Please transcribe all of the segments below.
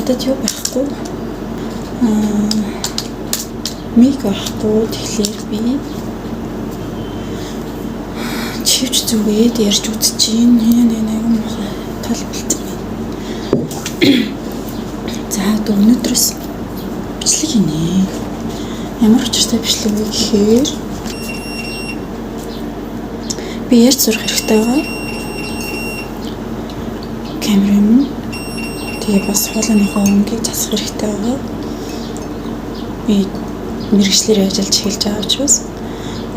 надад юу байхгүй. Миг байхгүй. Тэгэхээр би чивч зүгээд ярьж үзчихин. Нэг талбалт. За өнөөдрөөс бичлэг хийнэ. Ямар учиртай бичлэг вэ гэхээр би ярьж сурах хэрэгтэй байгаа. Камерын тэгээ бас хоолойныхоо өнгийг засах хэрэгтэй байгаа. Би мэргэжлэр ажиллаж эхэлж байгаа учраас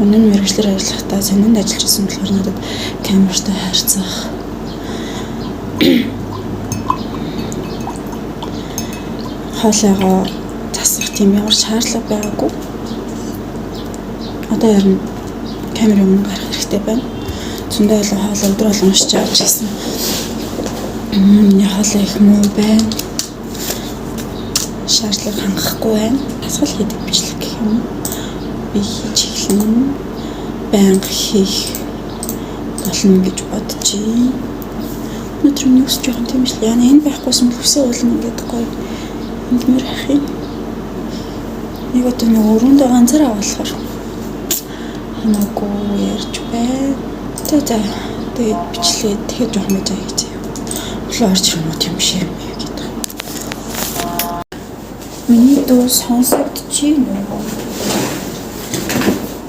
өмнө нь мэргэжлэр ажиллахдаа сонинд ажиллаж байсан болохоор надад камертай харьцах хоолойгоо засах тийм ямар шаардлага байгаагүй. Одоо ярина камер өмнө гарах хэрэгтэй байна. Зөндөө олон хоол өдөр болгон уншиж авч гэсэн. Миний хоолой их муу байна. Шаардлага хангахгүй байна. Хасгал хийдэг бичлэг гэх юм. Би хийж эхлэн байнга хийх болно гэж бодож байна. Өнөөдөр миний ус жоохон тийм л яа энэ байхгүйсэн хүсээ уулна ингээд гоё ингэмэр ах юм. Нэг одоо нэг өрөөндөө ганцаараа болохоор хамаагүй ярьж байна. Тэгээд бичлээ тэгэхээр жоохон мэж хийж юм. Өглөө орж ирэх юм тийм шиг юм гэдэг. Миний дуу сонсогдож байна уу?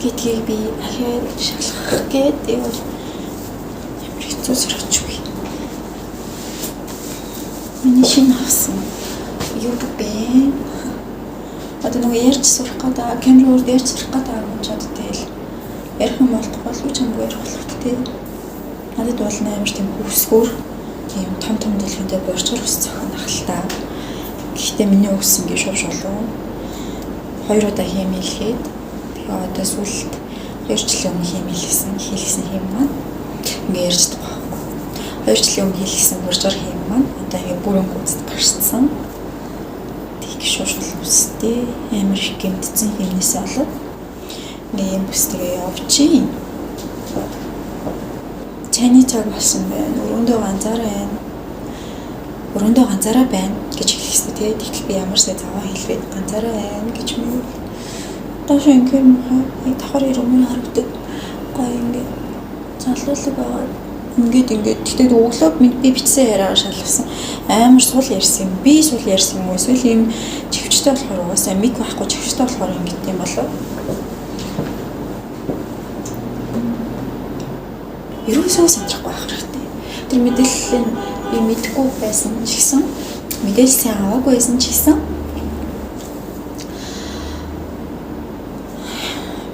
Гэдгийг би ахиад шалгах гэдэг ямар хэцүү сэрэгчгүй. Миний шинэ авсан юу бэ? Одоо нэг ярьж сурах гэдэг, камер дээр ярьж сурах гэдэг юм чад тэгэл ярих юм болтгоо л чамгүй ярих болох гэдэг. Надад бол амар тийм хүсгүүр тийм том дэлгүүртэй борчгор ус зохион ахaltaа. Гэхдээ миний ус ингэ шув шулуу 2 удаа хиймэлгээд тэгээ одоо сүлд 2 жилийн өмнө хийлгэсэн хэм маань ингэ ярьж байгаа. 2 жилийн өмнө хийлгэсэн борчгор хэм маань одоо ингэ бүрэн гүцэд гарцсан. Тэг шув шул үстэй амар их гэмтсэн хэмнээс болоод ийм бүстэйгээ явчихин. Чайны цаг болсон байна. Өрөөндөө ганцаараа байна гэж хэлсэн тий. Тэгтэл би ямар сая заваа хэлвэд ганцаараа байна гэж мөн. Доош ингээд давхар ирэмээр харагдаг. Гоё ингээд залуулаг байгаа. Ингээд тэгтээ өглөө би бичсэн яриагаар шалгасан. Амар сул ярьсан юм. Би сул ярьсан юм уу? Эсвэл ийм чивчтэй болохоор угаасаа миг байхгүй чивчтэй болохоор ингээд юм болов. Ерөөсөө сандрахгүй байх хэрэгтэй. Тэр мэдээлэл нь би мэдгүй байсан ч гэсэн мэдээлэл аваагүй байсан ч гэсэн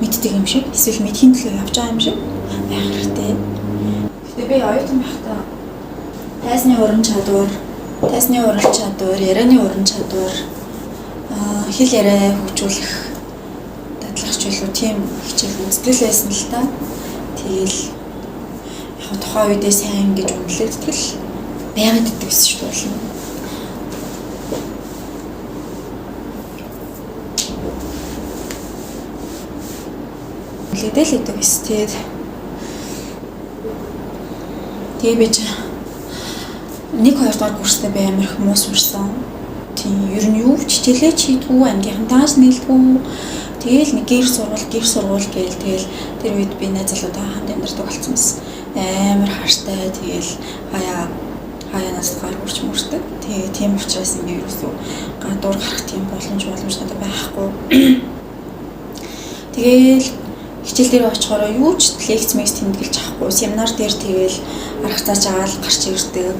мэддэг юм шиг эсвэл мэдхийн төлөө явж байгаа юм шиг байх хэрэгтэй. Гэтэ би оюутан байхдаа тайзны уран чадвар, ярианы уран чадвар, хэл яриа хөгжүүлэх дадлах хичээлүүд тийм хичээл үздэг байсан л та. Тэгэл тухайн үедээ сайн гэж үнэлэгдэл байгаад иддэг гэсэн шүү дээ. Үлдэл иддэг гэсэн. Тэгээ би 1-2 дахь курстай би амар их муу сурсан. Тийм ер нь юу ч хичээлээ хийдгүү, ангийнхантаас нийлдэггүй. Тэгэл нэг гэр сургууль гээл тэгэл тэр үед би найз залуудаа хамт амьдардаг болсон юмс. Амар хартай тэгэл хаяанаас гар хүрч мөрдөг. Тэгээ тийм учраас би ерөөсөө гадуур гарах тийм боломж надад байхгүй. Тэгэл хичээл дээр очихороо юу ч лекц тэмдэглэж авахгүй. Семинар дээр тэгэл арга цааш агаал гарч ирдэг.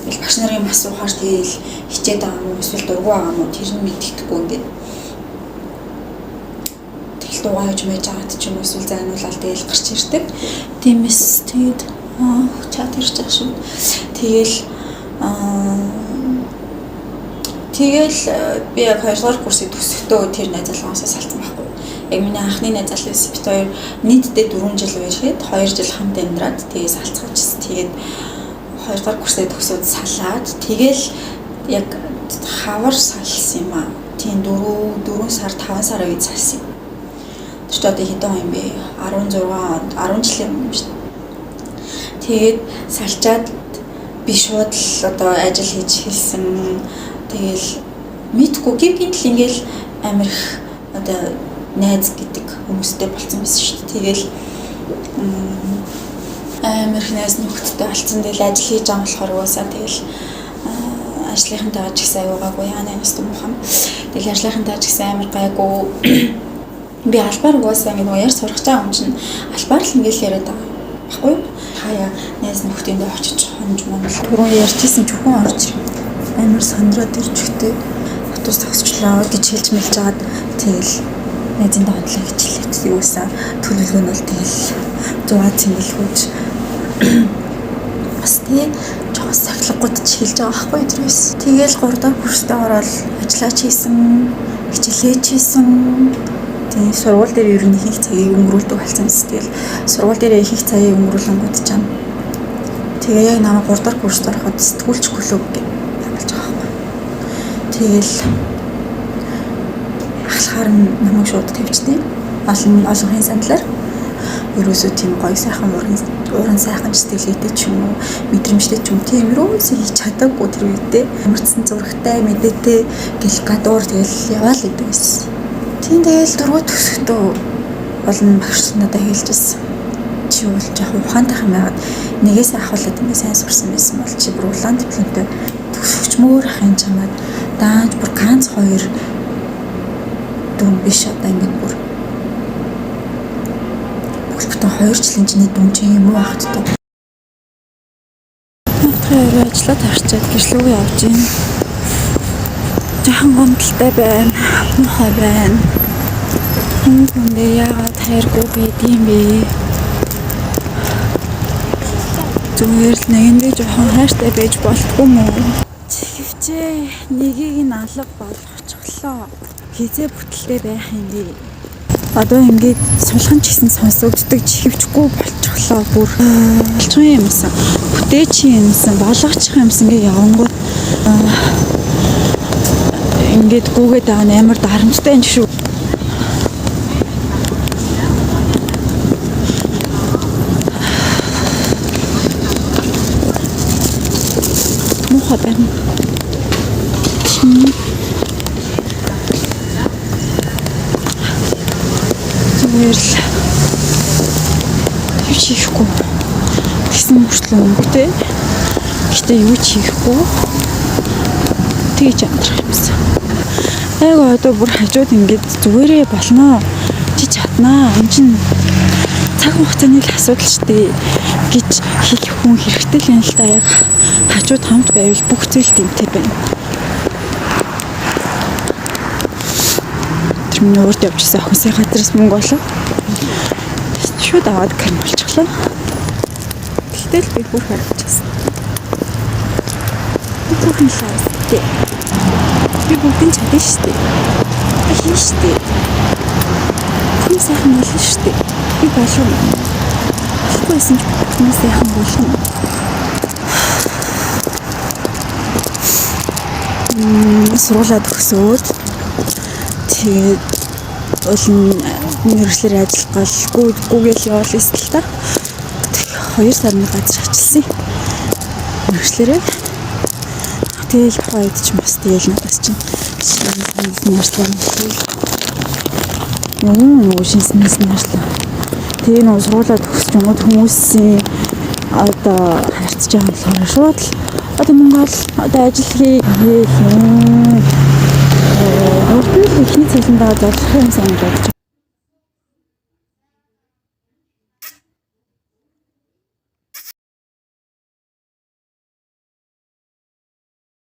Тэгэл багш нарын асуухаар тэгэл хичээд байгаа юм уу эсвэл дургу байгаа юм уу тэр нь мэддэхгүй ингээд дугааж мэж аваад ч юм уу эсвэл зайнуулаад тэгэл гарч ирдэг. Тиймээс тэгээд чат ирж байгаа шүү. Тэгэл би яг 2 дугаар курсыг төгсөхдөө тэр найз залуугаас салцсан байхгүй. Яг миний анхны найз залуу бит хоёр нийтдээ 4 жил байшээд 2 жил хамт амьдраад тэгээ салцгаачсан. Тэгээд 2 дугаар курсыг төгсөөд салаад тэгэл яг хавар салсан юм аа. Тийм 4 сар 5 сар үед салсан. Тэр одоо хэдэн он юм бэ? 10 жилийн өмнө шүү дээ. Тэгээд салчаад би шууд л одоо ажил хийж хэлсэн. Тэгэл мэдгүй гинтэл ингээл амар их одоо найз гэдэг хүмүүстэй болцсон байсан шүү дээ. Тэгэл амар их найз нөхдөдтэй болцсон. Тэгэл ажил хийж байгаа болохоор угаасаа тэгэл ажлынхантайгаа ч гэсэн аюугаагүй яана нэстэ муухам. Тэгэл ажлынхантайгаа ч гэсэн амар гайгүй. Би албаар угаасаа ингэ нөгөө яар сурах чаа юм чинь албаар л ингээл яриад байгаа байхгүй юу? Хаяа найз нөхдөндөө очиж хонж монол. Түрүүн ярьжсэн ч хүн орж амар сандраад ирчихтэй. Хотоос тагсчлаа гэж хэлж мэлж жаад тэгэл найзынdaa хондлоо гэж хэлээд юусаа төлөвлөгөө нь бол тэгэл 100 цэнгэлгүйж бас тий жоохон сахилгууд ч хэлж байгаа байхгүй тэрээс. Тэгэл 3 дахь курстээ ороод ажиллаач хийсэн, хичээлээч хийсэн. Тэгээ сургууль дээр ер нь их цагийг өнгөрүүлдэг болсон юм. Тэгэл сургууль дээр их цагийг өнгөрүүлэнгүүд ч юм. Тэгээ яг намайг 3 дахь курст ороход сэтгүүлч клуб гэж болж байгаа байхгүй. Тэгэл ахлахаар намайг шууд тавьчихсан. Олонхын сандлаар ерөөсөө тийм гоё сайхан уран сайхан сэтгэлгээтэй ч юм уу мэдрэмжтэй ч юм тийм ерөөсөө хийж чадаагүй тэр үедээ амарцсан зурагтай мэдээтэй гэл гадуур тэгэл яваал гэдэг байсан. Тийм тэгэл дөрөв төсөктөө олон багш надад хэлжсэн. Чи бол жоохон ухаантай юм байгаад нэгээс авахлаад ингэ сайн сурсан байсан бол чи бүр улаан дипломтой төгсөгч мөр ахын чамаад дааж бүр ганц 2 дүн биш одоо ингэ бүр бүгдээ 2 жилийн чиний дүн чи юм уу ахтдаг. Наадхаар ажиллаад харчаад гэрлүүгээ явж гин. Жахан гомдолтой байна. Мухай байна. Хүндээ яагаад хайргүй байдığım бэ? Зүгээр л нэгэндээ жоохон хайртай байж болтгүй мүү? Чихвчээ нэгийг нь алга болгочихлоо. Хизээ бүтэлтэй байх юм би. Одоо ингээд сулхан ч гэсэн сонсогддог чихвчгүй болчихлоо бүр. Болчих юмсан. Бүтээч юмсан, болгочих юмсан гээ явангууд. Ингээд гүгээд байгаа амар дарамттай юм шүү. Мухай байна. Зүгээр л юу ч хийхгүй. Гэсэн мөрчлөө өнгөтэй. Гэтэ юу ч хийхгүй. Тэгж амжих юмсан. Айгу одоо бүр хажууд ингээд зүгээрээ болно. Чи чаднаа. Энд чинь цаг хугацааны л асуудал шүү дээ гэж хэлэх хүн хэрэгтэй л юм л та. Яг хажууд хамт байвал бүх зүйл дэмтэй байна. Тэр минь өөртөө явчихсан охинсын газраас мөнгө болоо. Шууд аваад гэрн болчихлоо. Тэгтэл би бүр харчихсан. Бүхэн шаастай. Би бүгдийг чадна шүү дээ. Би хийн шүү дээ. Хүн сайхан болно шүү дээ. Би болов. Болохгүйсэн ч хүн сайхан болно. Сургуулаад өгсөөд тэгээд олон мэргэжлэр ажиллах гал гүүгээл явал эсвэл та 2 сарны газар ажилласан. Мэргэжлэрээ тэгэл хойд ч бас тэгэл надаас чинь нэрслээ. Нөгөө шинснээс нэрслээ. Тэгээ нөгөө сургуулаад өгсөж хүмүүсийн одоо харьцаж байгаа болохоор шууд л одоо Монгол одоо ажил хийх юм. Өөртөө ихний цалиндаа зорих юм санагдаж